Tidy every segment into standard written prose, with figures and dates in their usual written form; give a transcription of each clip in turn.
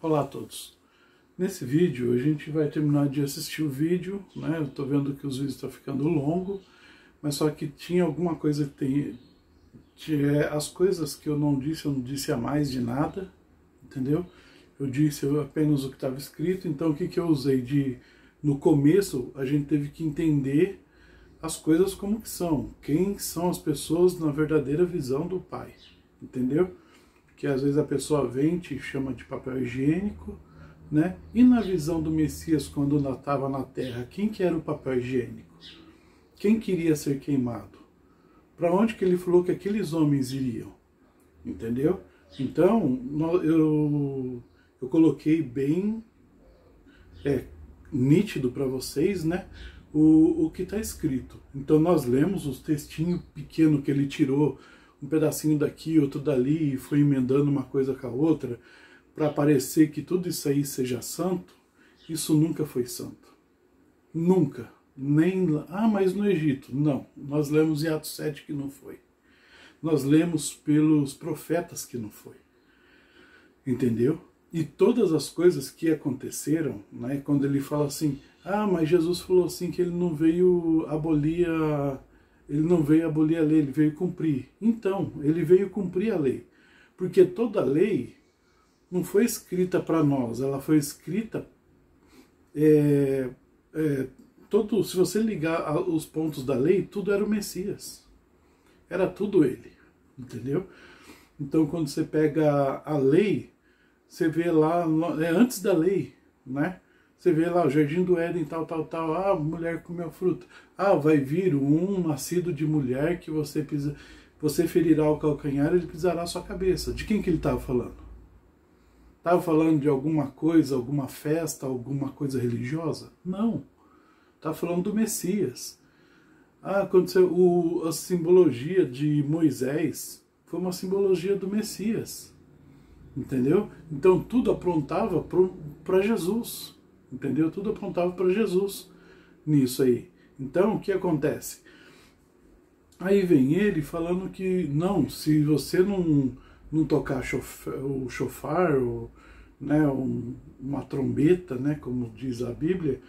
Olá a todos. Nesse vídeo a gente vai terminar de assistir o vídeo, né? Eu tô vendo que os vídeos estão ficando longo, mas só que tinha alguma coisa as coisas que eu não disse a mais de nada, entendeu? Eu disse apenas o que estava escrito, então o que eu usei no começo a gente teve que entender as coisas como que são, quem são as pessoas na verdadeira visão do Pai, entendeu? Que às vezes a pessoa vem e te chama de papel higiênico, né? E na visão do Messias, quando estava na Terra, quem que era o papel higiênico? Quem queria ser queimado? Para onde que ele falou que aqueles homens iriam? Entendeu? Então, eu coloquei bem nítido para vocês, né? O que está escrito. Então nós lemos os textinhos pequenos que ele tirou, um pedacinho daqui, outro dali, e foi emendando uma coisa com a outra, para parecer que tudo isso aí seja santo. Isso nunca foi santo. Nunca. Nem mas no Egito. Não. Nós lemos em Atos 7 que não foi. Nós lemos pelos profetas que não foi. Entendeu? E todas as coisas que aconteceram, né, quando ele fala assim, mas Jesus falou assim que ele não veio abolir a lei, ele veio cumprir. Então, ele veio cumprir a lei. Porque toda lei não foi escrita para nós, ela foi escrita... se você ligar os pontos da lei, tudo era o Messias. Era tudo ele, entendeu? Então, quando você pega a lei, você vê lá, antes da lei, né? Você vê lá o Jardim do Éden, tal, a mulher comeu fruta. Vai vir um nascido de mulher que você ferirá o calcanhar, ele pisará a sua cabeça. De quem que ele estava falando? Estava falando de alguma coisa, alguma festa, alguma coisa religiosa? Não. Estava falando do Messias. A simbologia de Moisés foi uma simbologia do Messias. Entendeu? Então tudo apontava para Jesus. Entendeu? Tudo apontava para Jesus nisso aí. Então, o que acontece? Aí vem ele falando que, não, se você não tocar o shofar, né, uma trombeta, né, como diz a Bíblia,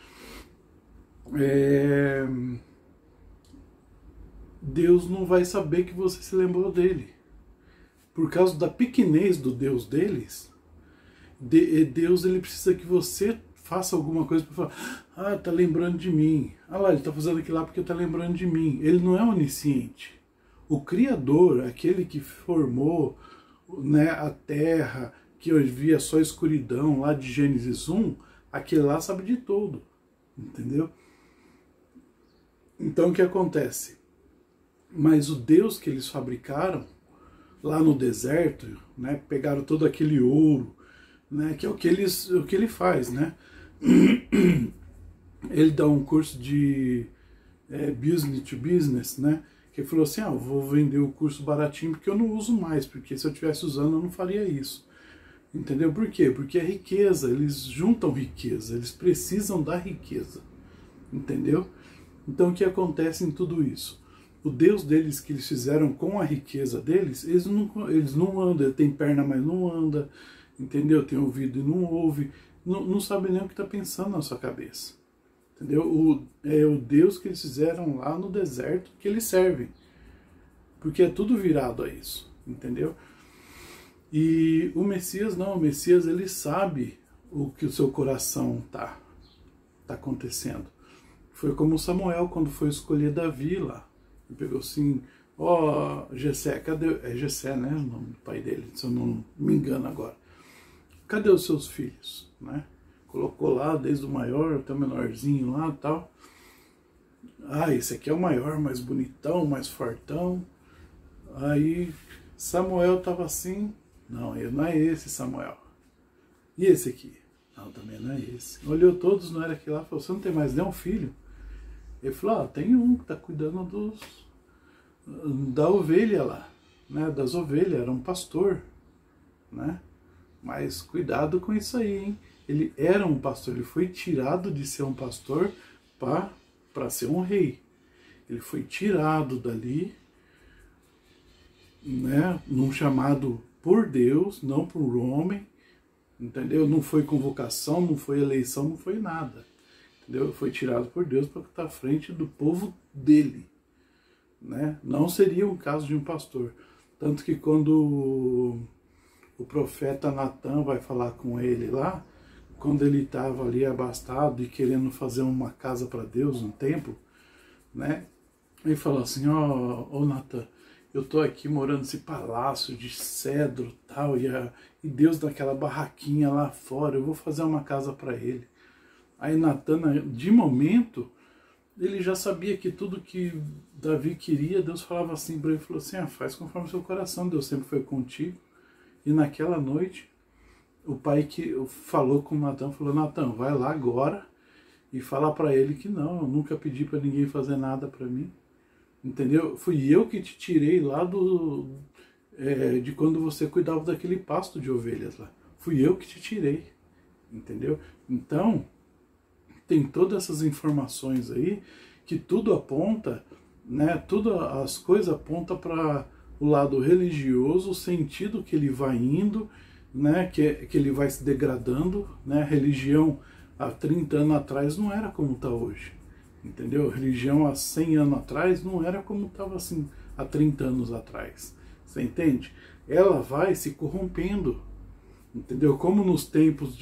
Deus não vai saber que você se lembrou dele. Por causa da pequenez do Deus deles, Deus ele precisa que você faça alguma coisa para falar, tá lembrando de mim. Lá, ele tá fazendo aquilo lá porque tá lembrando de mim. Ele não é onisciente. O Criador, aquele que formou, né, a terra, que hoje via só escuridão, lá de Gênesis 1, aquele lá sabe de tudo. Entendeu? Então o que acontece? Mas o Deus que eles fabricaram, lá no deserto, né, pegaram todo aquele ouro, né, que é o que ele faz, né? Ele dá um curso de business to business, né? Que ele falou assim, eu vou vender o curso baratinho porque eu não uso mais, porque se eu estivesse usando eu não faria isso. Entendeu? Por quê? Porque é riqueza, eles juntam riqueza, eles precisam da riqueza. Entendeu? Então o que acontece em tudo isso? O Deus deles que eles fizeram com a riqueza deles, eles não andam, tem perna, mas não anda, entendeu? Tem ouvido e não ouve, não sabe nem o que está pensando na sua cabeça. Entendeu? É o Deus que eles fizeram lá no deserto que eles servem. Porque é tudo virado a isso, entendeu? E o Messias não, o Messias ele sabe o que o seu coração tá acontecendo. Foi como Samuel quando foi escolher Davi lá. Ele pegou assim, Jessé, cadê? É Jessé, né? O nome do pai dele, se eu não me engano agora. Cadê os seus filhos? Né? Colocou lá, desde o maior até o menorzinho lá e tal. Esse aqui é o maior, mais bonitão, mais fortão. Aí Samuel tava assim, não é esse Samuel. E esse aqui? Não, também não é esse. Olhou todos, não era aquele lá, falou, você não tem mais nenhum filho? Ele falou, tem um que está cuidando da ovelha lá, né? Das ovelhas, era um pastor, né? Mas cuidado com isso aí, hein? Ele era um pastor, ele foi tirado de ser um pastor para ser um rei. Ele foi tirado dali, né? Num chamado por Deus, não por homem, entendeu? Não foi convocação, não foi eleição, não foi nada, entendeu? Foi tirado por Deus para estar à frente do povo dele, né? Não seria um caso de um pastor. Tanto que quando o profeta Natan vai falar com ele lá, quando ele estava ali abastado e querendo fazer uma casa para Deus, um templo, né? Ele falou assim, ó Natan, eu tô aqui morando nesse palácio de cedro tal, e Deus daquela barraquinha lá fora, eu vou fazer uma casa para ele. Aí Natan, de momento, ele já sabia que tudo que Davi queria, Deus falava assim para ele, falou assim, faz conforme o seu coração, Deus sempre foi contigo. E naquela noite, o pai que falou com Natan, falou, Natan, vai lá agora e fala para ele que não, eu nunca pedi para ninguém fazer nada para mim. Entendeu? Fui eu que te tirei lá de quando você cuidava daquele pasto de ovelhas lá. Fui eu que te tirei. Entendeu? Então, tem todas essas informações aí que tudo aponta, né? Tudo as coisas apontam para o lado religioso, o sentido que ele vai indo, né? Que ele vai se degradando, né? A religião há 30 anos atrás não era como está hoje. Entendeu? A religião há 100 anos atrás não era como estava assim há 30 anos atrás. Você entende? Ela vai se corrompendo. Entendeu? Como nos tempos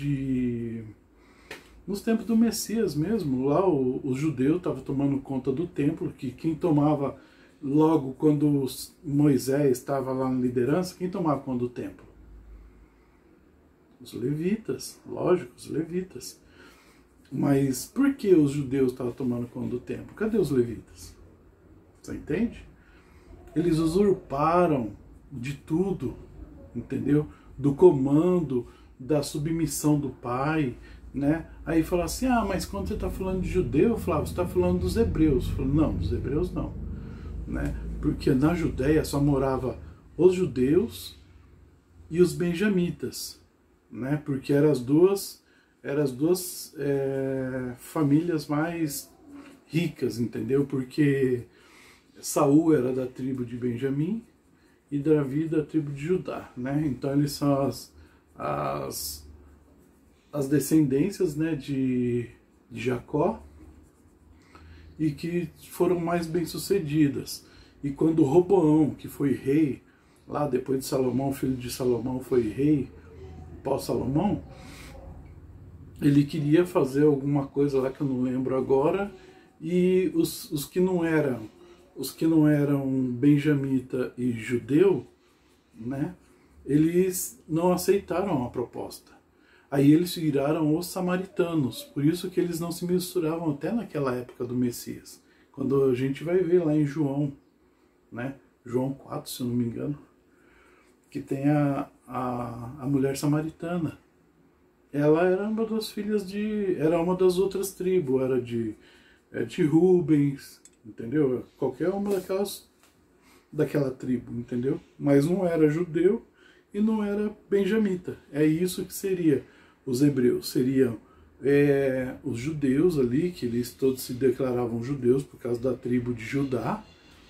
do Messias mesmo, lá os judeus estavam tomando conta do templo, que quem tomava logo quando Moisés estava lá na liderança, quem tomava conta do templo? Os levitas, lógico, os levitas. Mas por que os judeus estavam tomando conta do templo? Cadê os levitas? Você entende? Eles usurparam de tudo, entendeu? Do comando, da submissão do pai, né? Aí fala assim, mas quando você está falando de judeu, Flávio, você está falando dos hebreus. Eu falo, não, dos hebreus não, né? Porque na Judéia só morava os judeus e os benjamitas, né? Porque eram as duas famílias mais ricas, entendeu? Porque Saul era da tribo de Benjamim e Davi da tribo de Judá, né? Então eles são as descendências, né, de Jacó, e que foram mais bem-sucedidas. E quando Roboão, que foi rei, lá depois de Salomão, filho de Salomão, foi rei pós-Salomão, ele queria fazer alguma coisa lá que eu não lembro agora, e os que não eram benjamita e judeu, né, eles não aceitaram a proposta. Aí eles viraram os samaritanos, por isso que eles não se misturavam até naquela época do Messias. Quando a gente vai ver lá em João, né, João 4, se eu não me engano, que tem a mulher samaritana. Ela era uma das filhas era uma das outras tribos, era de Rubens, entendeu? Qualquer uma daquela tribo, entendeu? Mas não era judeu e não era benjamita. É isso que seria os hebreus. Seriam os judeus ali, que eles todos se declaravam judeus por causa da tribo de Judá,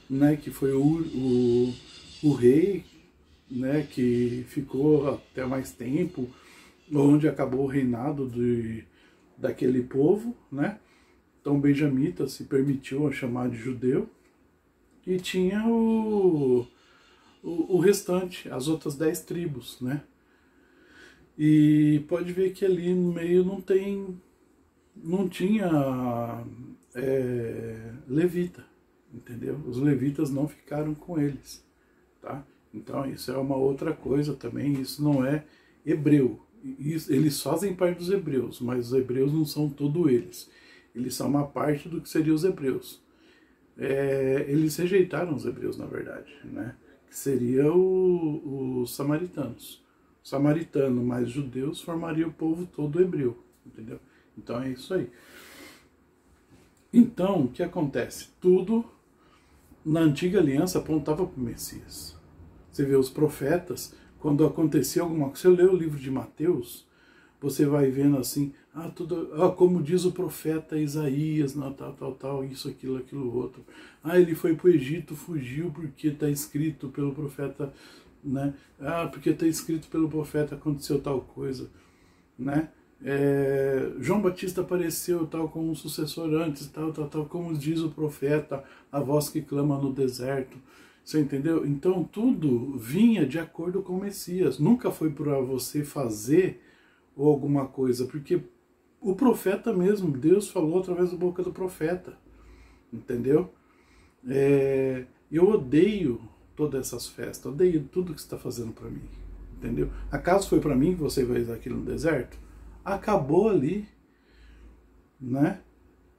né? Que foi o rei, né? Que ficou até mais tempo, onde acabou o reinado daquele povo, né? Então benjamita se permitiu a chamar de judeu, e tinha o restante, as outras 10 tribos, né? E pode ver que ali no meio não tinha levita, entendeu? Os levitas não ficaram com eles, tá? Então isso é uma outra coisa também, isso não é hebreu. Eles fazem parte dos hebreus, mas os hebreus não são todos eles. Eles são uma parte do que seriam os hebreus. Eles rejeitaram os hebreus, na verdade, né? Que seriam os samaritanos. Samaritano mais judeus formaria o povo todo hebreu, entendeu? Então é isso aí. Então, o que acontece? Tudo na antiga aliança apontava para o Messias. Você vê os profetas, quando acontecia alguma coisa, você lê o livro de Mateus, você vai vendo assim, como diz o profeta Isaías, tal, isso, aquilo, outro. Ele foi para o Egito, fugiu porque está escrito pelo profeta, né? Porque está escrito pelo profeta, aconteceu tal coisa. né? João Batista apareceu tal como um sucessor antes, tal, como diz o profeta, a voz que clama no deserto. Você entendeu? Então tudo vinha de acordo com o Messias. Nunca foi para você fazer ou alguma coisa, porque o profeta mesmo, Deus falou através da boca do profeta. Entendeu? Eu odeio todas essas festas, odeio tudo que você está fazendo para mim. Entendeu? Acaso foi para mim que você fez aquilo no deserto? Acabou ali, né?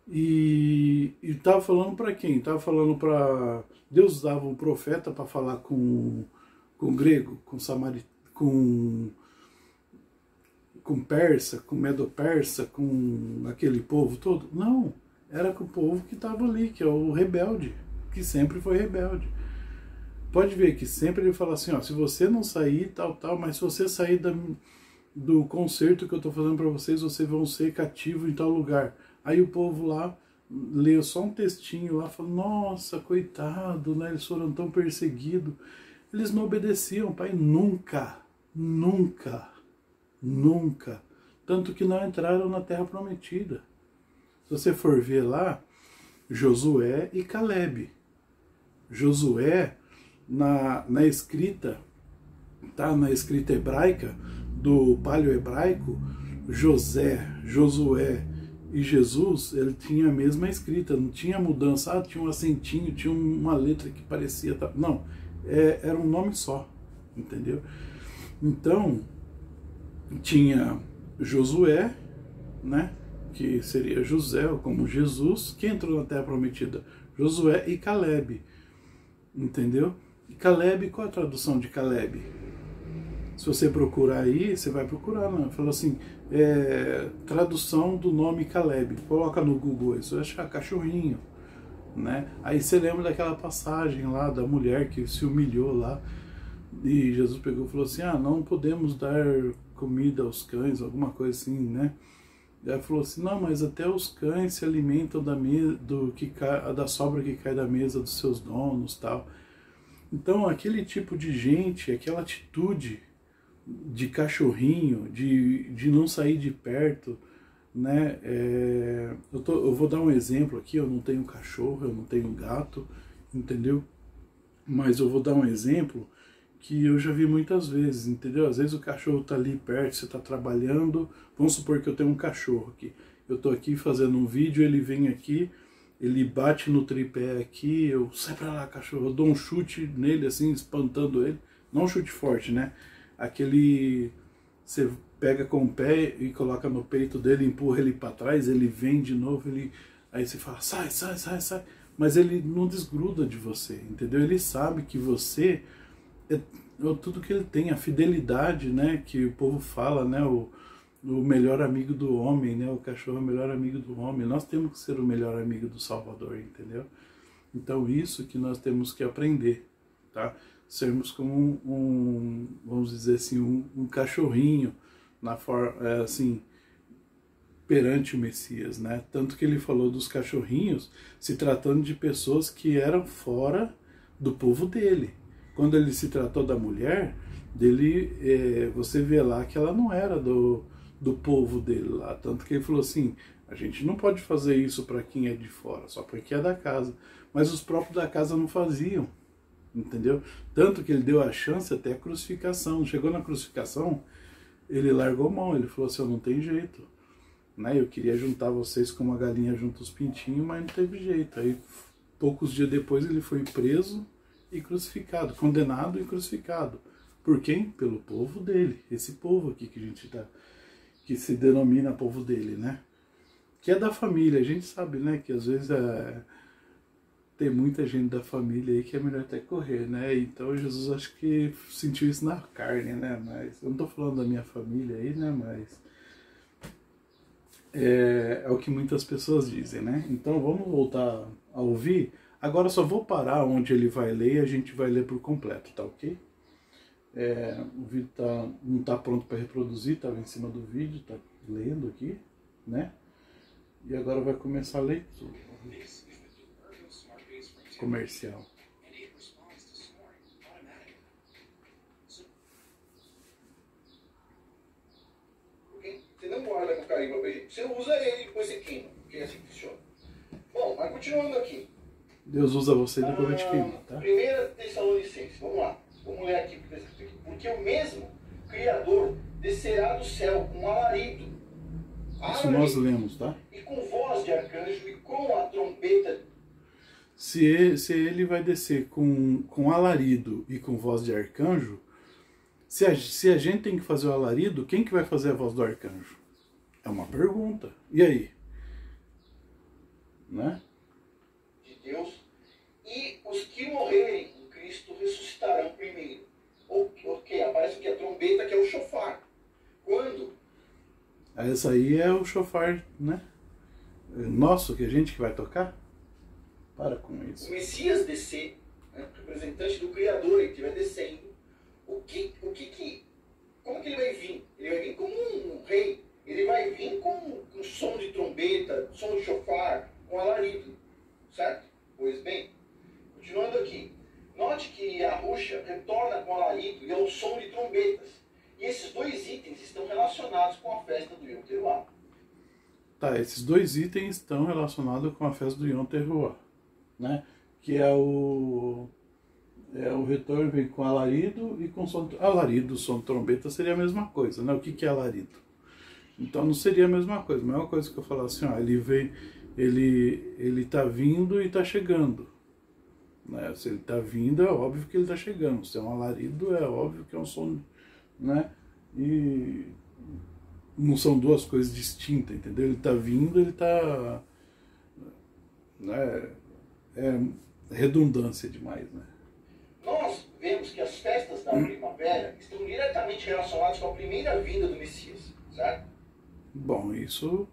E estava falando para quem? Estava falando para... Deus usava um profeta para falar com grego, com persa, com medo-persa, com aquele povo todo? Não, era com o povo que estava ali, que é o rebelde, que sempre foi rebelde. Pode ver que sempre ele fala assim, ó, se você não sair, tal, mas se você sair do concerto que eu estou fazendo para vocês vão ser cativos em tal lugar. Aí o povo lá leu só um textinho lá, falou, nossa, coitado, né? Eles foram tão perseguidos. Eles não obedeciam, pai, nunca, nunca, nunca. Tanto que não entraram na Terra Prometida. Se você for ver lá, Josué e Calebe. Josué, na escrita, tá? Na escrita hebraica, do paleo-hebraico, Josué e Jesus, ele tinha a mesma escrita, não tinha mudança, tinha um acentinho, tinha uma letra que parecia... Não, era um nome só, entendeu? Então, tinha Josué, né, que seria José, ou como Jesus, que entrou na Terra Prometida, Josué e Calebe, entendeu? E Calebe, qual a tradução de Calebe? Se você procurar aí, você vai procurar, né? Fala assim, tradução do nome Calebe. Coloca no Google isso, vai achar cachorrinho, né? Aí você lembra daquela passagem lá da mulher que se humilhou lá, e Jesus pegou e falou assim, não podemos dar comida aos cães, alguma coisa assim, né? E ela falou assim, não, mas até os cães se alimentam da sobra que cai da mesa dos seus donos, tal. Então, aquele tipo de gente, aquela atitude de cachorrinho, de não sair de perto, né? Eu vou dar um exemplo aqui, eu não tenho cachorro, eu não tenho gato, entendeu? Mas eu vou dar um exemplo que eu já vi muitas vezes, entendeu? Às vezes o cachorro tá ali perto, você tá trabalhando, vamos supor que eu tenho um cachorro aqui, eu tô aqui fazendo um vídeo, ele vem aqui, ele bate no tripé aqui, eu sai pra lá, cachorro, eu dou um chute nele assim, espantando ele, não um chute forte, né? Aquele, você pega com o pé e coloca no peito dele, empurra ele para trás, ele vem de novo, aí você fala, sai, mas ele não desgruda de você, entendeu? Ele sabe que você é tudo que ele tem, a fidelidade, né, que o povo fala, né, o melhor amigo do homem, né, o cachorro é o melhor amigo do homem, nós temos que ser o melhor amigo do Salvador, entendeu? Então isso que nós temos que aprender, tá? Sermos como vamos dizer assim, um cachorrinho assim, perante o Messias, né? Tanto que ele falou dos cachorrinhos se tratando de pessoas que eram fora do povo dele. Quando ele se tratou da mulher dele, você vê lá que ela não era do povo dele lá. Tanto que ele falou assim, a gente não pode fazer isso para quem é de fora, só para quem é da casa. Mas os próprios da casa não faziam, entendeu? Tanto que ele deu a chance até a crucificação. Chegou na crucificação, ele largou mão, ele falou assim, não tem jeito, né? Eu queria juntar vocês como a galinha junta os pintinhos, mas não teve jeito. Aí, poucos dias depois, ele foi preso e crucificado, condenado e crucificado. Por quem? Pelo povo dele, esse povo aqui que a gente que se denomina povo dele, né? Que é da família, a gente sabe, né, que às vezes tem muita gente da família aí que é melhor até correr, né? Então Jesus acho que sentiu isso na carne, né? Mas eu não tô falando da minha família aí, né? Mas é o que muitas pessoas dizem, né? Então vamos voltar a ouvir. Agora só vou parar onde ele vai ler e a gente vai ler por completo, tá ok? O vídeo não tá pronto para reproduzir, estava em cima do vídeo, tá lendo aqui, né? E agora vai começar a leitura. Comercial. carimbo, você usa ele e depois você queima, porque é assim que funciona. Bom, mas continuando aqui. Deus usa você e depois vai te queimar, tá? 1 Tessalonicenses, vamos lá. Vamos ler aqui o que está escrito aqui. Porque o mesmo Criador descerá do céu com alarido. Isso nós lemos, tá? E com voz de arcanjo e com a trombeta. Se ele vai descer com alarido e com voz de arcanjo, se a gente tem que fazer o alarido, quem que vai fazer a voz do arcanjo? É uma pergunta. E aí? Né? De Deus. E os que morrerem em Cristo ressuscitarão primeiro. Ok, aparece aqui a trombeta, que é o shofar. Quando? Essa aí é o shofar, né? Nosso, que a gente que vai tocar? Para com isso. O Messias descer, né, representante do Criador, ele estiver descendo. Como que ele vai vir? Ele vai vir como um rei. Ele vai vir com som de trombeta, som de shofar, com alarido. Certo? Pois bem, continuando aqui. Note que a Ruxa retorna com alarido e ao som de trombetas. E esses dois itens estão relacionados com a festa do Yom Teruah. Tá, esses dois itens estão relacionados com a festa do Yom Teruah, né? Que é o retorno vem com alarido e com som. Alarido, som de trombeta seria a mesma coisa, né? O que é alarido? Então não seria a mesma coisa. A mesma coisa que eu falar assim, ó, ele tá vindo e tá chegando. Né? Se ele tá vindo, é óbvio que ele tá chegando. Se é um alarido, é óbvio que é um som, né? E não são duas coisas distintas, entendeu? Ele tá vindo, ele tá, né? É redundância demais, né? Nós vemos que as festas da primavera estão diretamente relacionadas com a primeira vinda do Messias, certo? Bom, isso,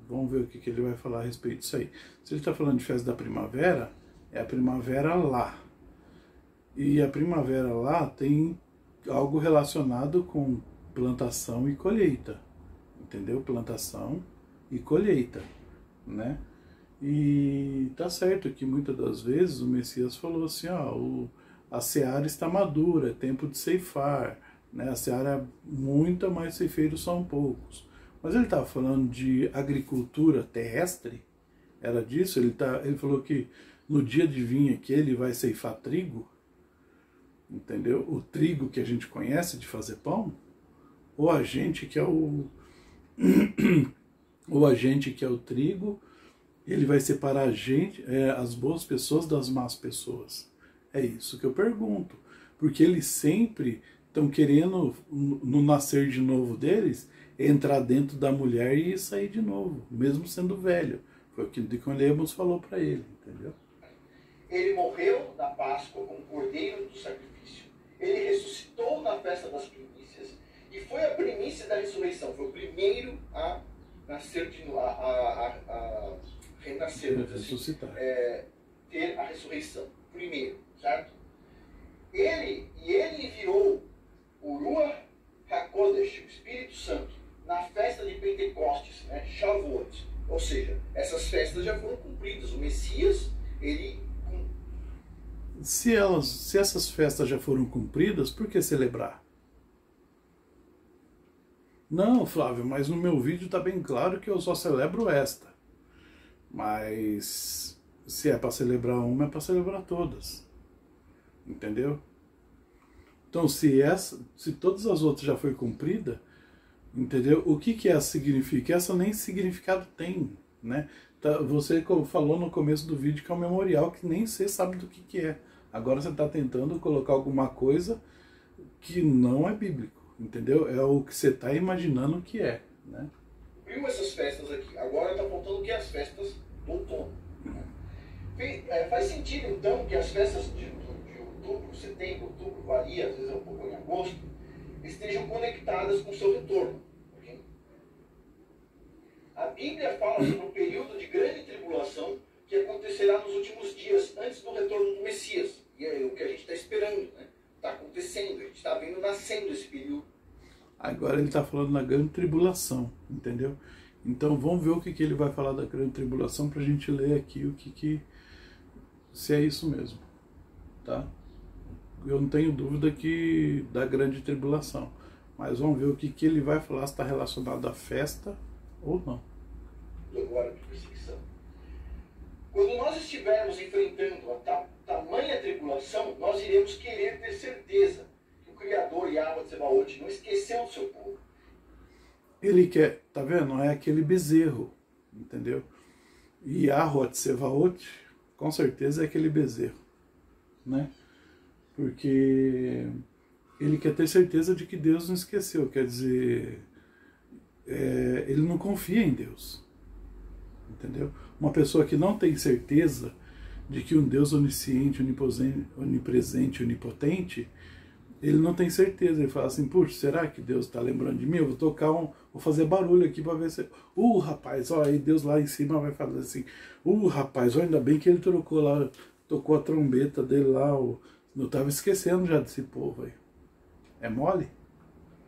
vamos ver o que ele vai falar a respeito disso aí. Se ele está falando de festa da primavera, é a primavera lá. E a primavera lá tem algo relacionado com plantação e colheita, entendeu? Plantação e colheita, né? E tá certo que muitas das vezes o Messias falou assim, ó, a seara está madura, é tempo de ceifar, né? A seara é muita, mas ceifeiros são poucos. Mas ele estava falando de agricultura terrestre, era disso? Ele falou que no dia de vinha que ele vai ceifar trigo, entendeu? O trigo que a gente conhece de fazer pão, ou a gente que é o ou a gente que é o trigo, ele vai separar a gente, as boas pessoas das más pessoas. É isso que eu pergunto, porque eles sempre estão querendo, no nascer de novo deles, entrar dentro da mulher e sair de novo, mesmo sendo velho. Foi o que Nicodemos falou para ele, entendeu? Ele morreu na Páscoa como cordeiro do sacrifício. Ele ressuscitou na festa das primícias e foi a primícia da ressurreição. Foi o primeiro a nascer a renascer, ressuscitar. Ter a ressurreição. Primeiro, certo? Ele enviou o Ruach HaKodesh, o Espírito Santo, na festa de Pentecostes, né, Shavuot. Ou seja, essas festas já foram cumpridas. O Messias, ele... Se essas festas já foram cumpridas, por que celebrar? Não, Flávio, mas no meu vídeo está bem claro que eu só celebro esta. Mas se é para celebrar uma, é para celebrar todas. Entendeu? Então, se todas as outras já foi cumprida, entendeu? O que essa significa? Essa nem significado tem, né? Você falou no começo do vídeo que é um memorial que nem você sabe do que é. Agora você está tentando colocar alguma coisa que não é bíblico, entendeu? É o que você está imaginando que é, né? Viu essas festas aqui? Agora está faltando o que? As festas do outono. Faz sentido, então, que as festas de outubro, setembro, outubro, varia, às vezes é um pouco em agosto, estejam conectadas com o seu retorno. Okay? A Bíblia fala sobre um período de grande tribulação que acontecerá nos últimos dias, antes do retorno do Messias. E é o que a gente está esperando, né? Está acontecendo, a gente está vendo nascendo esse período. Agora ele está falando da grande tribulação, entendeu? Então vamos ver o que ele vai falar da grande tribulação para a gente ler aqui o se é isso mesmo, tá? Eu não tenho dúvida da grande tribulação, mas vamos ver o que ele vai falar, se está relacionado à festa ou não. Do agora de perseguição. Quando nós estivermos enfrentando a tamanha tribulação, nós iremos querer ter certeza que o Criador, Yahweh Tsebaot, não esqueceu do seu povo. Ele quer, tá vendo? Não é aquele bezerro, entendeu? E Yahweh Tsebaot, com certeza é aquele bezerro, né? Porque ele quer ter certeza de que Deus não esqueceu, quer dizer, ele não confia em Deus, entendeu? Uma pessoa que não tem certeza de que um Deus onisciente, onipresente, onipotente, ele não tem certeza, ele fala assim, puxa, será que Deus está lembrando de mim? Eu vou tocar vou fazer barulho aqui para ver se... rapaz, ó, aí Deus lá em cima vai falar assim, rapaz, ó, ainda bem que ele tocou a trombeta dele lá, eu estava esquecendo já desse povo aí. É mole?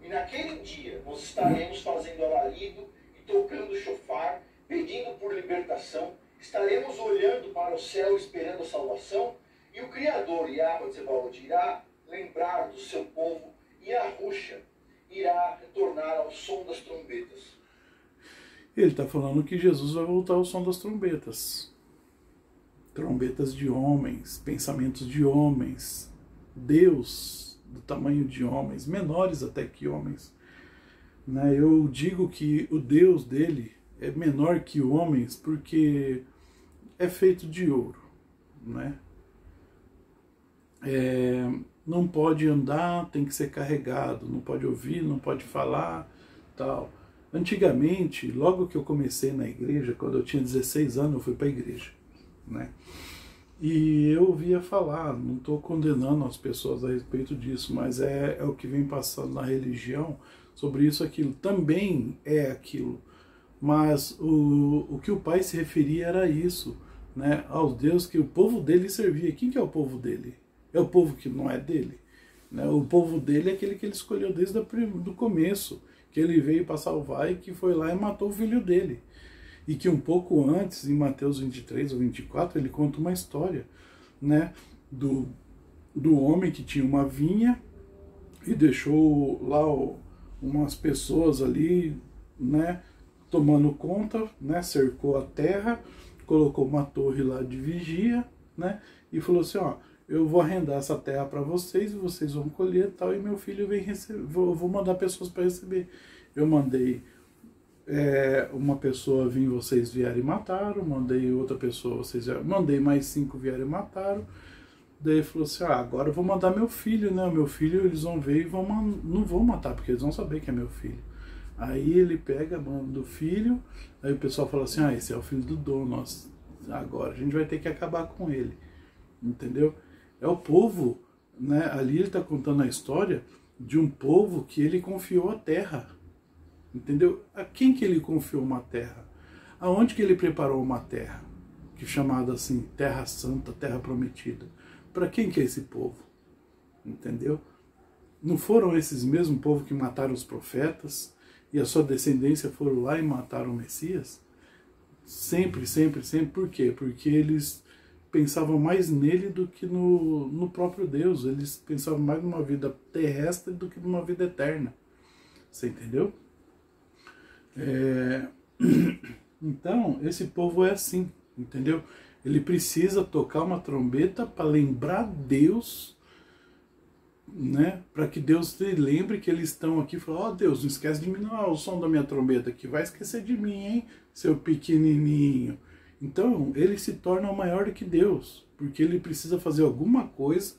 E naquele dia nós estaremos fazendo alarido e tocando chofar, pedindo por libertação, estaremos olhando para o céu esperando a salvação, e o Criador, Yahweh Tsebaot, irá lembrar do seu povo, e a Ruxa irá retornar ao som das trombetas. Ele está falando que Jesus vai voltar ao som das trombetas. Trombetas de homens, pensamentos de homens, Deus do tamanho de homens, menores até que homens. Né? Eu digo que o Deus dele é menor que homens porque é feito de ouro, né? Não pode andar, tem que ser carregado, não pode ouvir, não pode falar, tal. Antigamente, logo que eu comecei na igreja, quando eu tinha 16 anos, eu fui para a igreja, né? E eu ouvia falar, não estou condenando as pessoas a respeito disso, mas é o que vem passando na religião sobre isso, aquilo. Também é aquilo, mas o que o pai se referia era isso, né? Aos deuses que o povo dele servia. Quem que é o povo dele? É o povo que não é dele, né? O povo dele é aquele que ele escolheu desde o começo, que ele veio para salvar e que foi lá e matou o filho dele. E que um pouco antes, em Mateus 23 ou 24, ele conta uma história, né, do homem que tinha uma vinha e deixou lá umas pessoas ali, né, tomando conta, né, cercou a terra, colocou uma torre lá de vigia, né, e falou assim, ó, eu vou arrendar essa terra para vocês e vocês vão colher tal, e meu filho vem receber, vou mandar pessoas para receber. Eu mandei uma pessoa vir, vocês vieram e mataram, mandei outra pessoa, vocês vieram, mandei mais 5 vieram e mataram. Daí ele falou assim, agora eu vou mandar meu filho, né? O meu filho, eles vão ver e não vão matar, porque eles vão saber que é meu filho. Aí ele pega, manda o filho, aí o pessoal fala assim, esse é o filho do dono, agora a gente vai ter que acabar com ele, entendeu? É o povo, né? Ali ele está contando a história de um povo que ele confiou a terra, entendeu? A quem que ele confiou uma terra? Aonde que ele preparou uma terra? Que é chamada assim, Terra Santa, Terra Prometida. Para quem que é esse povo? Entendeu? Não foram esses mesmos povos que mataram os profetas e a sua descendência foram lá e mataram o Messias? Sempre, sempre, sempre. Por quê? Porque eles pensavam mais nele do que no próprio Deus. Eles pensavam mais numa vida terrestre do que numa vida eterna. Você entendeu? Então, esse povo é assim, entendeu? Ele precisa tocar uma trombeta para lembrar Deus, né? Para que Deus se lembre que eles estão aqui e fala, Deus, não esquece de mim não, o som da minha trombeta aqui, vai esquecer de mim, hein, seu pequenininho. Então, ele se torna maior do que Deus, porque ele precisa fazer alguma coisa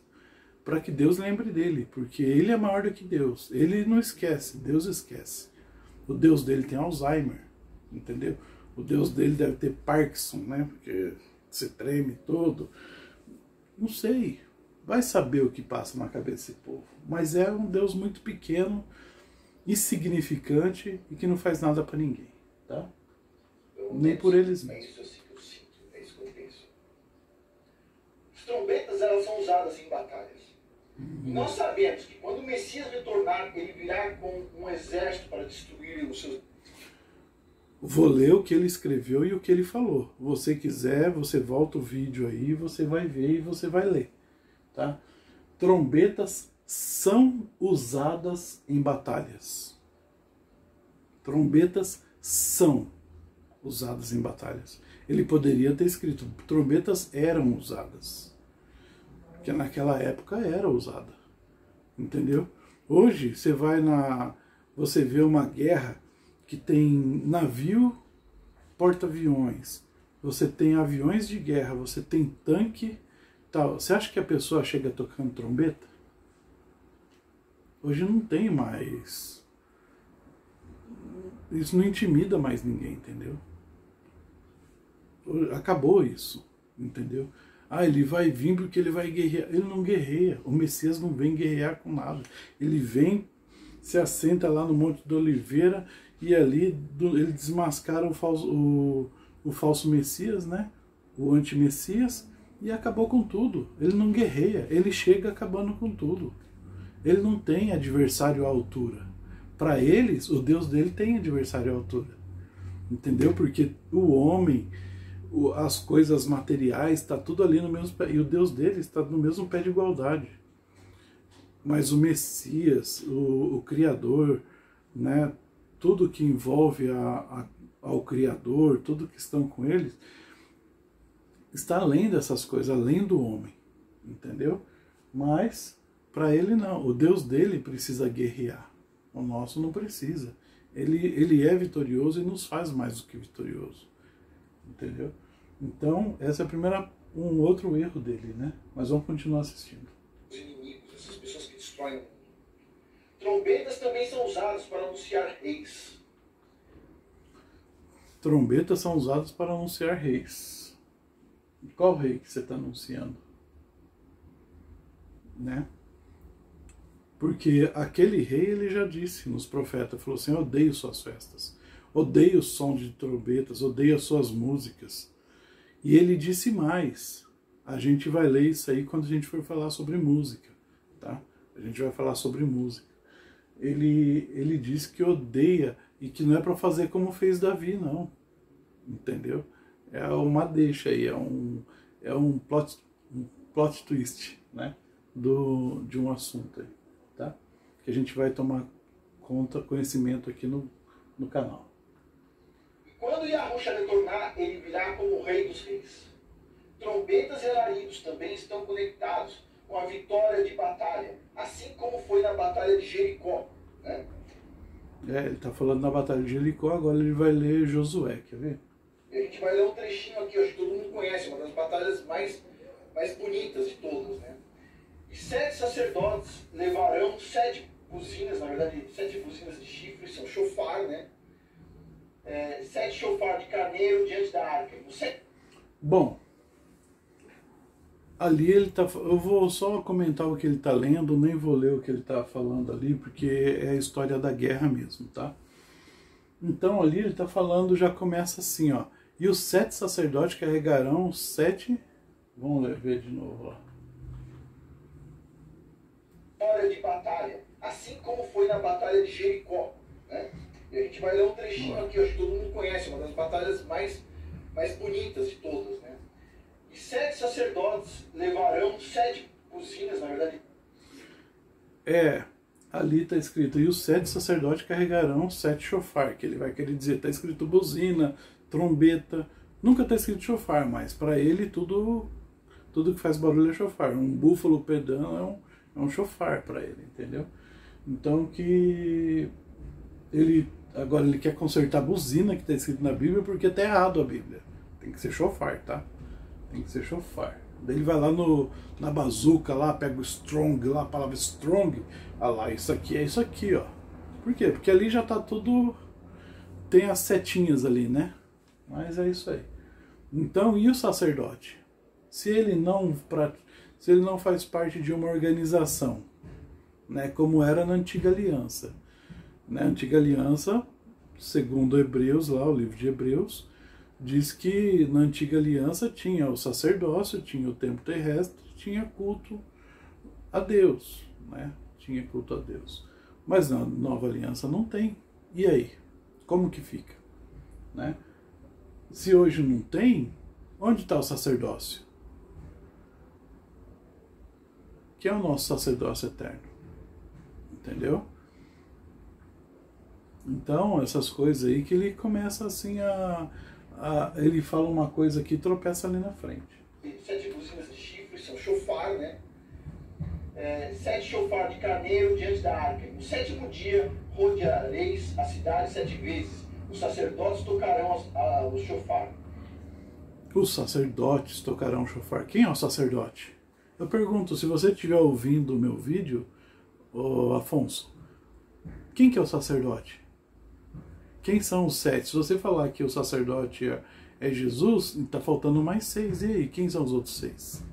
para que Deus lembre dele, porque ele é maior do que Deus. Ele não esquece, Deus esquece. O Deus dele tem Alzheimer, entendeu? O Deus dele deve ter Parkinson, né? Porque se treme todo. Não sei. Vai saber o que passa na cabeça desse povo. Mas é um Deus muito pequeno, insignificante e que não faz nada para ninguém, tá? Nem por eles mesmos. É isso assim que eu sinto, é isso que eu penso. As trombetas, elas são usadas em batalhas. E nós sabemos que quando o Messias retornar, ele virá com um exército para destruir os seus... Vou ler o que ele escreveu e o que ele falou. Você quiser, você volta o vídeo aí, você vai ver e você vai ler. Tá? Trombetas são usadas em batalhas. Trombetas são usadas em batalhas. Ele poderia ter escrito, trombetas eram usadas. Porque naquela época era usada. Entendeu? Hoje você vê uma guerra que tem navio, porta-aviões, você tem aviões de guerra, você tem tanque, tal. Você acha que a pessoa chega tocando trombeta? Hoje não tem mais. Isso não intimida mais ninguém, entendeu? Acabou isso, entendeu? Ah, ele vai vir porque ele vai guerrear. Ele não guerreia. O Messias não vem guerrear com nada. Ele vem, se assenta lá no Monte da Oliveira e ali ele desmascara o falso Messias, né? O anti-Messias, e acabou com tudo. Ele não guerreia, ele chega acabando com tudo. Ele não tem adversário à altura. Para eles, o Deus dele tem adversário à altura. Entendeu? Porque o homem, as coisas materiais, está tudo ali no mesmo pé. E o Deus dele está no mesmo pé de igualdade. Mas o Messias, o Criador, né, tudo que envolve ao Criador, tudo que estão com eles, está além dessas coisas, além do homem. Entendeu? Mas, para ele não. O Deus dele precisa guerrear. O nosso não precisa. Ele é vitorioso e nos faz mais do que vitorioso. Entendeu? Então, essa é um outro erro dele, né? Mas vamos continuar assistindo. Os inimigos, essas pessoas que destroem o mundo. Trombetas também são usadas para anunciar reis. Trombetas são usadas para anunciar reis. Qual rei que você está anunciando? Né? Porque aquele rei, ele já disse nos profetas, falou assim, eu odeio suas festas, odeio o som de trombetas, odeio as suas músicas. E ele disse mais, a gente vai ler isso aí quando a gente for falar sobre música, tá? A gente vai falar sobre música. Ele disse que odeia e que não é para fazer como fez Davi, não. Entendeu? É uma deixa aí, é um plot twist, né? De um assunto aí, tá? Que a gente vai tomar conhecimento aqui no canal. Quando Yahushua retornar, ele virá como o Rei dos Reis. Trombetas e alaridos também estão conectados com a vitória de batalha, assim como foi na Batalha de Jericó. Né? Ele está falando na Batalha de Jericó, agora ele vai ler Josué, quer ver? E a gente vai ler um trechinho aqui, acho que todo mundo conhece, uma das batalhas mais bonitas de todas. Né? E 7 sacerdotes levarão 7 buzinas, na verdade 7 buzinas de chifre, são shofar, né? 7 shofar de carneiro diante da arca. Bom, ali ele tá. Eu vou só comentar o que ele está lendo, nem vou ler o que ele está falando ali, porque é a história da guerra mesmo, tá? Então ali ele está falando, já começa assim, ó. E os 7 sacerdotes carregarão 7. Vamos ver de novo lá. Vitória de batalha, assim como foi na Batalha de Jericó. Né? E a gente vai ler um trechinho aqui, acho que todo mundo conhece, uma das batalhas mais bonitas de todas. Né? E 7 sacerdotes levarão 7 buzinas, na verdade. Ali está escrito, e os 7 sacerdotes carregarão 7 shofar, que ele vai querer dizer, está escrito buzina, trombeta, nunca está escrito shofar, mas para ele tudo que faz barulho é shofar. Um búfalo pedão é um shofar para ele, entendeu? Então que agora ele quer consertar a buzina que está escrito na Bíblia, porque está errado a Bíblia. Tem que ser shofar, tá? Tem que ser shofar. Daí ele vai lá na bazuca, lá, pega o strong, lá, a palavra strong. Ah lá, isso aqui é isso aqui, ó. Por quê? Porque ali já tá tudo... Tem as setinhas ali, né? Mas é isso aí. Então, e o sacerdote? Se ele não faz parte de uma organização, né, como era na Antiga Aliança. Na Antiga Aliança, segundo Hebreus, lá, o livro de Hebreus, diz que na Antiga Aliança tinha o sacerdócio, tinha o templo terrestre, tinha culto a Deus, né? Tinha culto a Deus. Mas na Nova Aliança não tem. E aí? Como que fica? Né? Se hoje não tem, onde está o sacerdócio? Que é o nosso sacerdócio eterno. Entendeu? Então, essas coisas aí que ele começa assim ele fala uma coisa aqui e tropeça ali na frente. 7 buzinas de chifres, são shofar, né? 7 shofar de carneiro diante da arca. No 7º dia, rodeareis a cidade 7 vezes. Os sacerdotes tocarão o shofar. Os sacerdotes tocarão shofar. Quem é o sacerdote? Eu pergunto, se você estiver ouvindo o meu vídeo, Afonso, quem que é o sacerdote? Quem são os 7? Se você falar que o sacerdote é Jesus, está faltando mais 6. E aí, quem são os outros 6?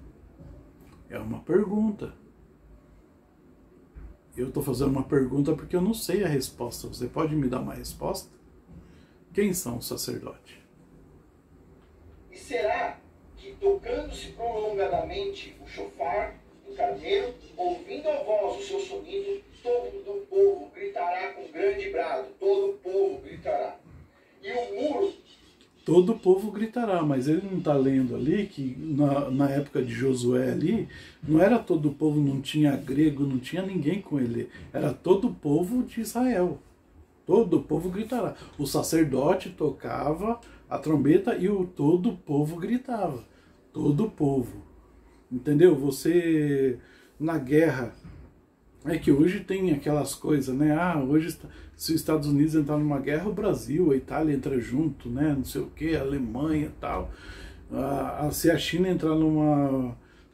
É uma pergunta. Eu estou fazendo uma pergunta porque eu não sei a resposta. Você pode me dar uma resposta? Quem são os sacerdotes? E será que, tocando-se prolongadamente o shofar do carneiro, ouvindo a voz do seu sonido, todo o povo gritará com grande brado. Todo o povo gritará. E o muro... Todo o povo gritará, mas ele não está lendo ali que na época de Josué ali, não era todo o povo, não tinha grego, não tinha ninguém com ele. Era todo o povo de Israel. Todo o povo gritará. O sacerdote tocava a trombeta e todo o povo gritava. Todo o povo. Entendeu? Você, na guerra, é que hoje tem aquelas coisas, né? Hoje, se os Estados Unidos entrar numa guerra, o Brasil, a Itália entra junto, né? Não sei o que, a Alemanha e tal. Se a China entrar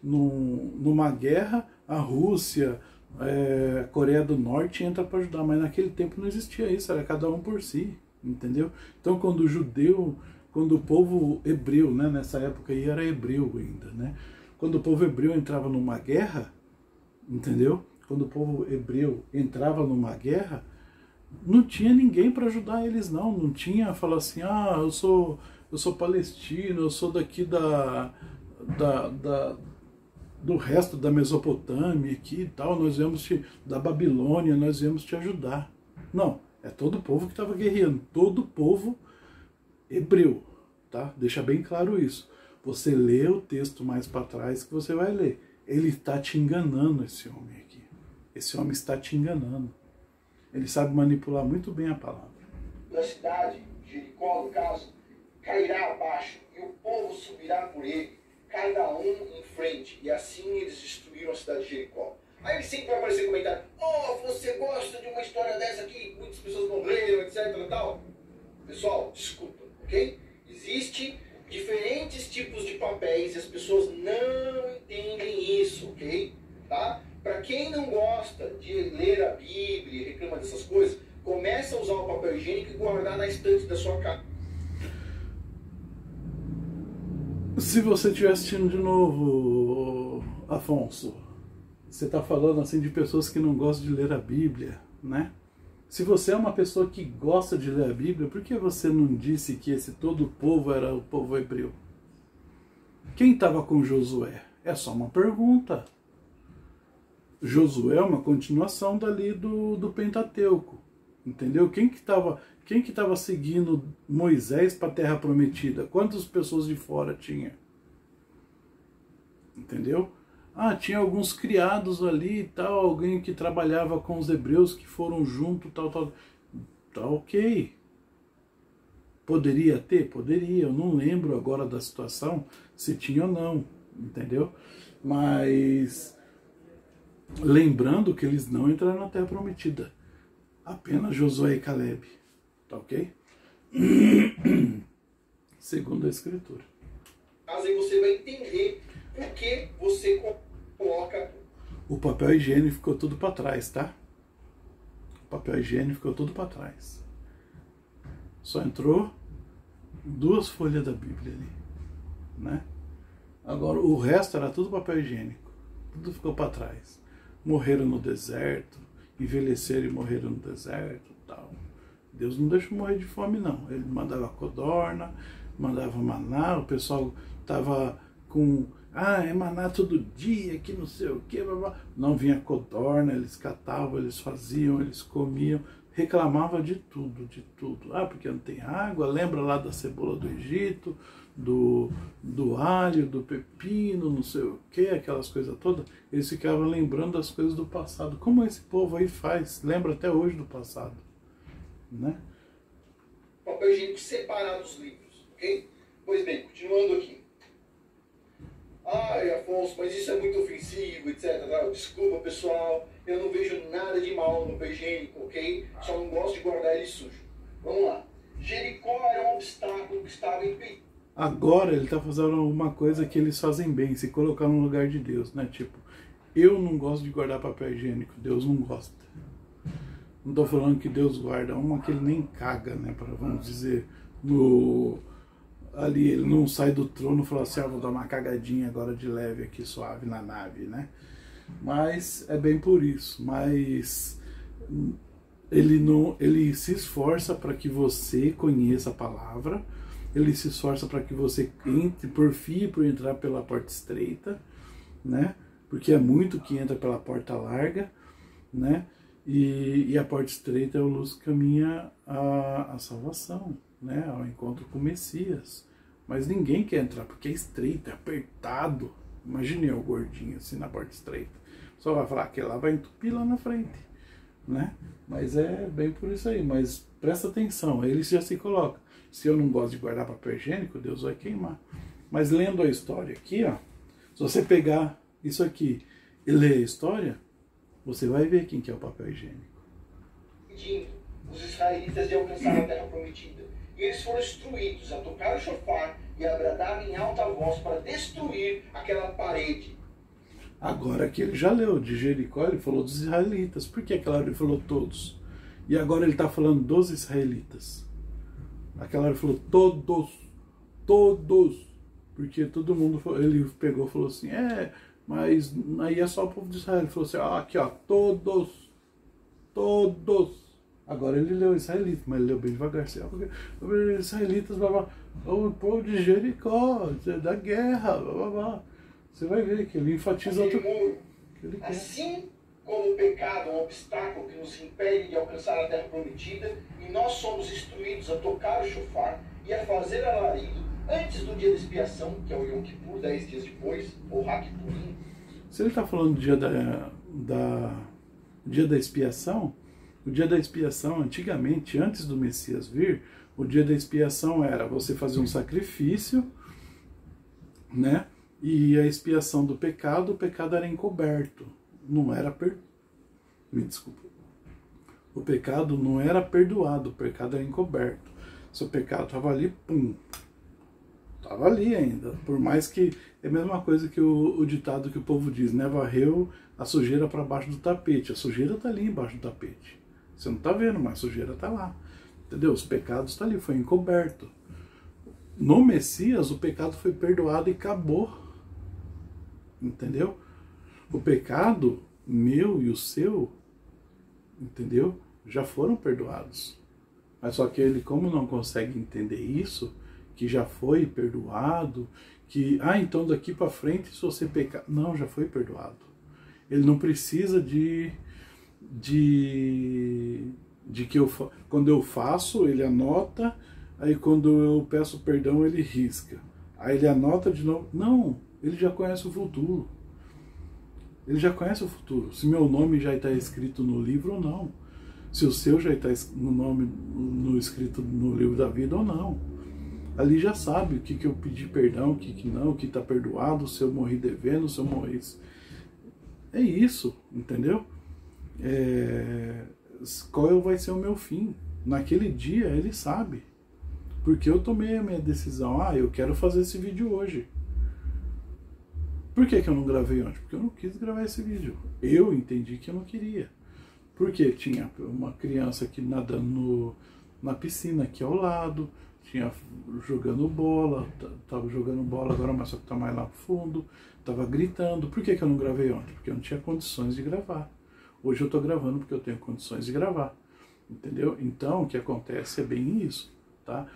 numa guerra, a Rússia, a Coreia do Norte entra para ajudar. Mas naquele tempo não existia isso, era cada um por si, entendeu? Então quando o povo hebreu, né? Nessa época aí era hebreu ainda, né? Quando o povo hebreu entrava numa guerra, entendeu? Quando o povo hebreu entrava numa guerra, não tinha ninguém para ajudar eles, não. Não tinha, falar assim, eu sou palestino, eu sou daqui do resto da Mesopotâmia aqui e tal, da Babilônia, nós viemos te ajudar. Não, é todo o povo que estava guerreando, todo o povo hebreu, tá? Deixa bem claro isso. Você lê o texto mais para trás que você vai ler. Ele está te enganando, esse homem aqui. Esse homem está te enganando. Ele sabe manipular muito bem a palavra. Da cidade, Jericó, no caso, cairá abaixo e o povo subirá por ele, cada um em frente. E assim eles destruíram a cidade de Jericó. Aí ele sempre vai aparecer comentário: você gosta de uma história dessa aqui? Muitas pessoas morreram, etc. e tal. Pessoal, desculpa, ok? Existe diferentes tipos de papéis e as pessoas não entendem isso, ok? Tá? Para quem não gosta de ler a Bíblia e reclama dessas coisas, começa a usar o papel higiênico e guardar na estante da sua casa. Se você estiver assistindo de novo, Afonso, você está falando assim de pessoas que não gostam de ler a Bíblia, né? Se você é uma pessoa que gosta de ler a Bíblia, por que você não disse que esse todo o povo era o povo hebreu? Quem estava com Josué? É só uma pergunta. Josué é uma continuação dali do Pentateuco, entendeu? Quem que estava seguindo Moisés para a Terra Prometida? Quantas pessoas de fora tinha? Entendeu? Tinha alguns criados ali e tal, alguém que trabalhava com os hebreus que foram junto, tal. Tá ok. Poderia ter? Poderia. Eu não lembro agora da situação, se tinha ou não, entendeu? Mas lembrando que eles não entraram na Terra Prometida. Apenas Josué e Caleb. Tá ok? Segundo a Escritura. Mas aí você vai entender por que você coloca... O papel higiênico ficou tudo para trás, tá? O papel higiênico ficou tudo para trás. Só entrou 2 folhas da Bíblia ali, né? Agora, o resto era tudo papel higiênico. Tudo ficou para trás. Morreram no deserto, envelheceram e morreram no deserto e tal. Deus não deixou morrer de fome, não. Ele mandava codorna, mandava maná, o pessoal tava com... é maná todo dia, que não sei o que, blá, blá. Não vinha codorna, eles catavam, eles faziam, eles comiam, reclamava de tudo, de tudo. Porque não tem água, lembra lá da cebola do Egito, do alho, do pepino, não sei o que, aquelas coisas todas. Eles ficavam lembrando das coisas do passado. Como esse povo aí faz, lembra até hoje do passado. né? Papel higiênico separado dos livros, ok? Pois bem, continuando aqui. Ai, Afonso, mas isso é muito ofensivo, etc. Desculpa, pessoal, eu não vejo nada de mal no papel higiênico, ok? Só não gosto de guardar ele sujo. Vamos lá. Jericó era um obstáculo que estava impedido. Agora ele está fazendo uma coisa que eles fazem bem, se colocar no lugar de Deus, né? Tipo, eu não gosto de guardar papel higiênico, Deus não gosta. Não estou falando que Deus guarda uma que ele nem caga, né? Vamos dizer, ali ele não sai do trono e fala assim, vou dar uma cagadinha agora de leve aqui, suave na nave, né? Mas é bem por isso. Mas ele se esforça para que você conheça a palavra, ele se esforça para que você entre, porfie por entrar pela porta estreita, né? Porque é muito que entra pela porta larga, né? E a porta estreita é o luz que caminha à salvação, né? Ao encontro com o Messias. Mas ninguém quer entrar porque é estreito, é apertado. Imagine eu gordinho assim na porta estreita. Só vai falar que lá vai entupir lá na frente, né? Mas é bem por isso aí. Mas presta atenção, ele já se coloca. Se eu não gosto de guardar papel higiênico, Deus vai queimar. Mas lendo a história aqui, ó, se você pegar isso aqui e ler a história, você vai ver quem que é o papel higiênico. Os israelitas de alcançar a terra prometida. E eles foram instruídos a tocar o shofar e a bradar em alta voz para destruir aquela parede. Agora que ele já leu de Jericó, ele falou dos israelitas. Por que aquela hora ele falou todos? E agora ele está falando dos israelitas. Aquela hora ele falou todos. Porque todo mundo, ele pegou e falou assim, mas aí é só o povo de Israel. Ele falou assim, aqui ó, todos. Agora ele leu israelitas, mas ele leu bem devagar. Assim, israelitas, o povo de Jericó, da guerra, Você vai ver que ele enfatiza outro muro. Assim como o pecado é um obstáculo que nos impede de alcançar a terra prometida, e nós somos instruídos a tocar o shofar e a fazer alarido antes do dia da expiação, que é o Yom Kippur, 10 dias depois, ou Hakipurim. Se ele está falando do dia dia da expiação, o dia da expiação, antigamente, antes do Messias vir, o dia da expiação era você fazer um sacrifício, né? E a expiação do pecado, o pecado era encoberto, não era me desculpa. O pecado não era perdoado, o pecado era encoberto. Seu pecado estava ali, pum, estava ali ainda. Por mais que é a mesma coisa que o ditado que o povo diz, né? Varreu a sujeira para baixo do tapete. A sujeira está ali embaixo do tapete. Você não está vendo, mas a sujeira está lá. Entendeu? Os pecados estão ali, foi encoberto. No Messias, o pecado foi perdoado e acabou. Entendeu? O pecado meu e o seu, entendeu? Já foram perdoados. Mas só que ele, como não consegue entender isso, que já foi perdoado, que, então daqui para frente, se você pecar... Não, já foi perdoado. Ele não precisa de que quando eu faço, ele anota, aí quando eu peço perdão, ele risca. Aí ele anota de novo. Não, ele já conhece o futuro. Ele já conhece o futuro. Se meu nome já está escrito no livro ou não. Se o seu já está escrito no livro da vida ou não. Ali já sabe o que eu pedi perdão, o que não, o que está perdoado, se eu morri devendo, se eu morri... É isso, entendeu? Qual vai ser o meu fim? Naquele dia ele sabe. Porque eu tomei a minha decisão. Eu quero fazer esse vídeo hoje. Por que eu não gravei ontem? Porque eu não quis gravar esse vídeo. Eu entendi que eu não queria. Porque tinha uma criança aqui nadando na piscina aqui ao lado, tinha jogando bola, tava jogando bola agora, mas só que tá mais lá pro fundo, tava gritando. Por que eu não gravei ontem? Porque eu não tinha condições de gravar. Hoje eu tô gravando porque eu tenho condições de gravar. Entendeu? Então o que acontece é bem isso, tá?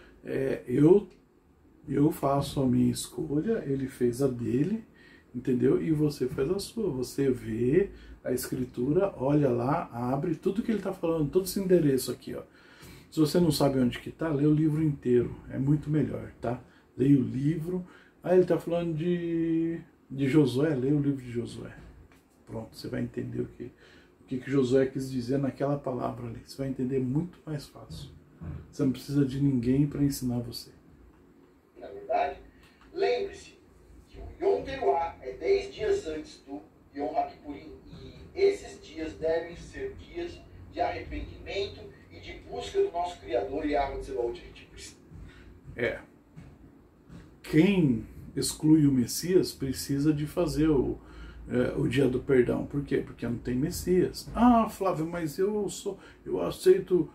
Eu faço a minha escolha, ele fez a dele, entendeu? E você faz a sua. Você vê a escritura, olha lá, abre tudo que ele está falando, todo esse endereço aqui, ó. Se você não sabe onde que está, lê o livro inteiro, é muito melhor, tá? Leia o livro. Ele está falando de Josué, leia o livro de Josué. Pronto, você vai entender o que que Josué quis dizer naquela palavra ali. Você vai entender muito mais fácil. Você não precisa de ninguém para ensinar você. Na verdade, lembre-se que o Yom Teruah é 10 dias antes do Yom HaKippurim. E esses dias devem ser dias de arrependimento e de busca do nosso Criador e Yahweh Tsebaot. Quem exclui o Messias precisa de fazer o dia do perdão. Por quê? Porque não tem Messias. Ah, Flávio, mas eu aceito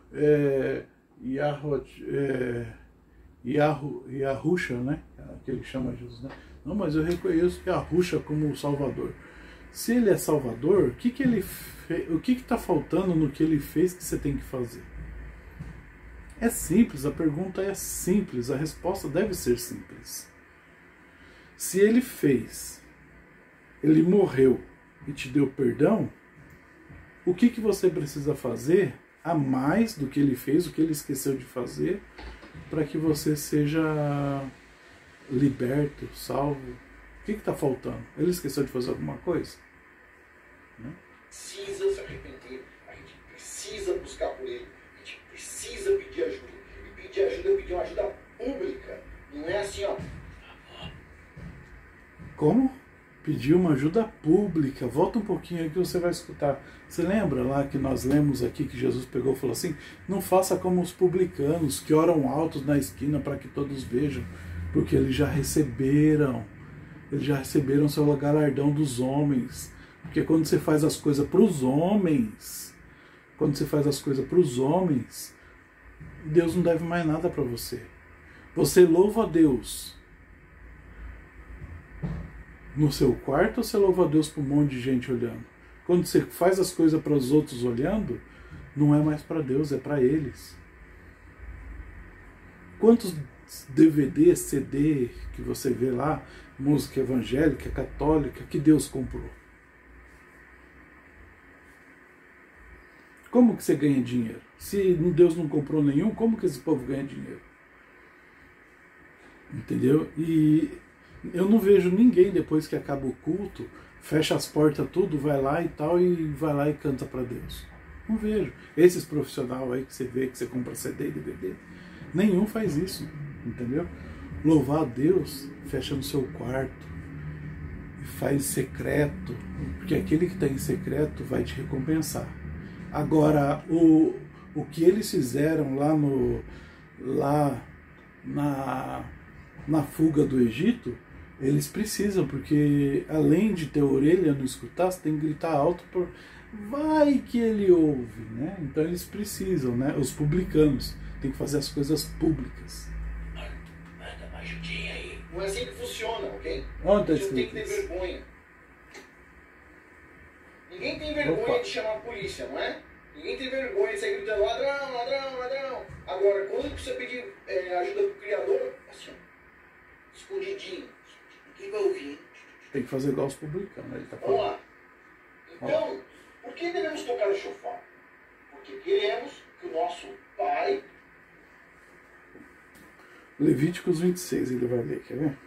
Yahusha, né? Que ele chama Jesus, né? Não, mas eu reconheço Yahusha como o Salvador. Se ele é Salvador, o que está faltando no que ele fez que você tem que fazer? É simples, a pergunta é simples, a resposta deve ser simples. Se ele fez, ele morreu e te deu perdão, o que você precisa fazer a mais do que ele fez, o que ele esqueceu de fazer, para que você seja liberto, salvo? O que está faltando? Ele esqueceu de fazer alguma coisa? Precisa se arrepender, a gente precisa buscar por ele, a gente precisa pedir ajuda. E pedir ajuda é pedir uma ajuda pública, não é assim, ó. Como? Pedir uma ajuda pública. Volta um pouquinho aí que você vai escutar. Você lembra lá que nós lemos aqui que Jesus pegou e falou assim: não faça como os publicanos que oram altos na esquina para que todos vejam, porque eles já receberam seu galardão dos homens. Porque quando você faz as coisas para os homens, Deus não deve mais nada para você. Você louva a Deus no seu quarto ou você louva a Deus para um monte de gente olhando? Quando você faz as coisas para os outros olhando, não é mais para Deus, é para eles. Quantos DVD, CD que você vê lá, música evangélica, católica, que Deus comprou? Como que você ganha dinheiro? Se Deus não comprou nenhum, como que esse povo ganha dinheiro? Entendeu? E eu não vejo ninguém, depois que acaba o culto, fecha as portas tudo, vai lá e canta para Deus. Não vejo. Esses profissionais aí que você vê, que você compra CD e DVD, nenhum faz isso, entendeu? Louvar a Deus, fecha no seu quarto, faz secreto, porque aquele que está em secreto vai te recompensar. Agora, o que eles fizeram lá na fuga do Egito, eles precisam, porque além de ter orelha não escutar, você tem que gritar alto, vai que ele ouve, né? Então eles precisam, né? Os publicanos têm que fazer as coisas públicas. Manda uma ajudinha aí. Não é assim que funciona, ok? Onde a gente tem que ter vergonha. Ninguém tem vergonha de chamar a polícia, não é? Ninguém tem vergonha de sair gritando ladrão, ladrão, ladrão. Agora, quando você pedir ajuda pro Criador, assim, escondidinho. Ninguém vai ouvir. Tem que fazer igual os publicanos, né? Ele tá falando. Vamos lá. Então, por que devemos tocar o shofar? Porque queremos que o nosso Pai... Levíticos 26, ele vai ler, quer ver?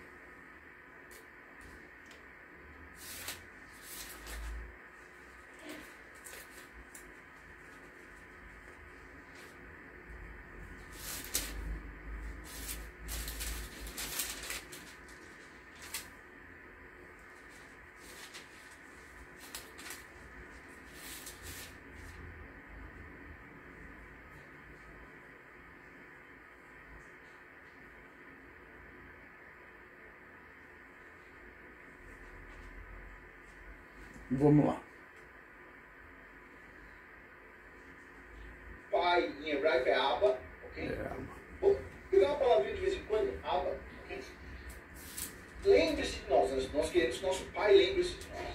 Vamos lá. Pai em hebraico é Abba, ok? É Abba. Vou pegar uma palavrinha de vez em quando, Abba, ok? Lembre-se de nós queremos que nosso Pai lembre-se de nós.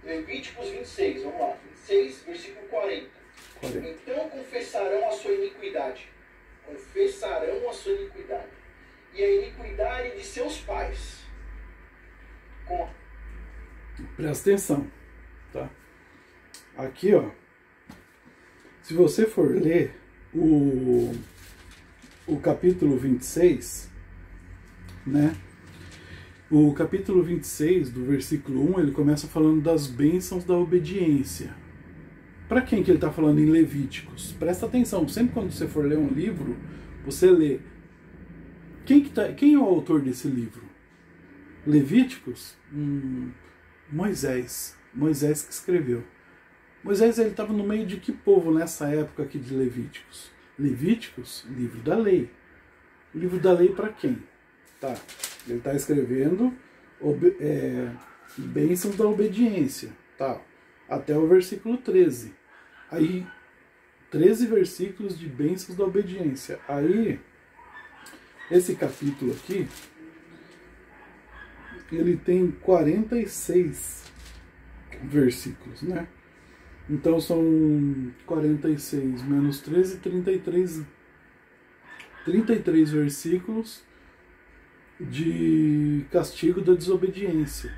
Levíticos 26, vamos lá, 26, versículo 40. Então confessarão a sua iniquidade. Confessarão a sua iniquidade. E a iniquidade de seus pais. Presta atenção, tá? Aqui, ó, se você for ler o capítulo 26, né? O capítulo 26, do versículo 1, ele começa falando das bênçãos da obediência, Para quem que ele está falando em Levíticos? Presta atenção, sempre quando você for ler um livro, você lê. Quem é o autor desse livro? Levíticos? Moisés. Moisés que escreveu. Moisés estava no meio de que povo nessa época aqui de Levíticos? Levíticos, livro da lei. O livro da lei para quem? Tá. Ele está escrevendo bênçãos da obediência. Tá. Até o versículo 13. Aí, 13 versículos de bênçãos da obediência. Aí, esse capítulo aqui, ele tem 46 versículos, né? Então são 46 menos 13, 33 versículos de castigo da desobediência.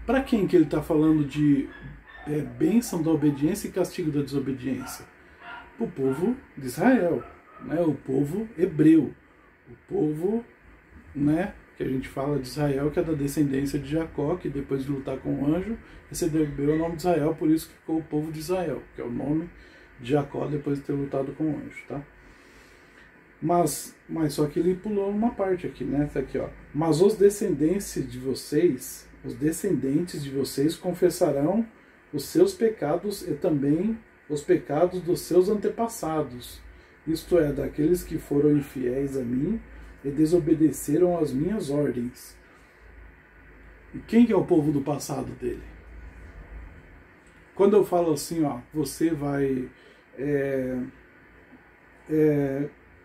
Para quem que ele está falando de bênção da obediência e castigo da desobediência? O povo de Israel, né? O povo hebreu, o povo, né, que a gente fala de Israel, que é da descendência de Jacó, que depois de lutar com o anjo, recebeu o nome de Israel, por isso que ficou o povo de Israel, que é o nome de Jacó depois de ter lutado com o anjo, tá? Mas só que ele pulou uma parte aqui, né? Tá aqui, ó. Mas os descendentes de vocês confessarão os seus pecados e também os pecados dos seus antepassados, isto é, daqueles que foram infiéis a mim e desobedeceram às minhas ordens. E quem que é o povo do passado dele? Quando eu falo assim, ó, você vai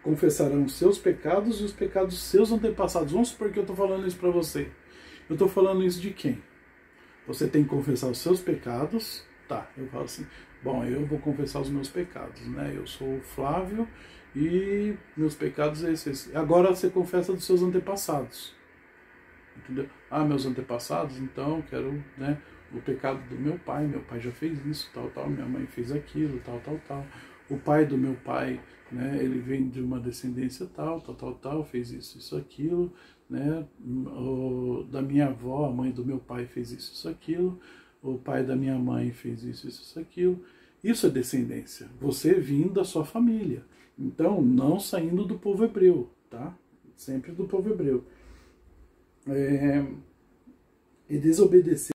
confessarão os seus pecados e os pecados dos seus antepassados. Vamos supor que eu estou falando isso para você. Eu estou falando isso de quem? Você tem que confessar os seus pecados. Tá, eu falo assim, bom, eu vou confessar os meus pecados, né? Eu sou o Flávio e meus pecados é esse. Agora você confessa dos seus antepassados. Entendeu? Ah, meus antepassados, então quero, né, o pecado do meu pai já fez isso, tal, minha mãe fez aquilo, tal. O pai do meu pai, né, ele vem de uma descendência tal, fez isso, aquilo, né? Da minha avó, a mãe do meu pai fez isso, aquilo, o pai da minha mãe fez isso, aquilo. Isso é descendência, você vindo da sua família. Então, não saindo do povo hebreu, tá? Sempre do povo hebreu. E desobedecer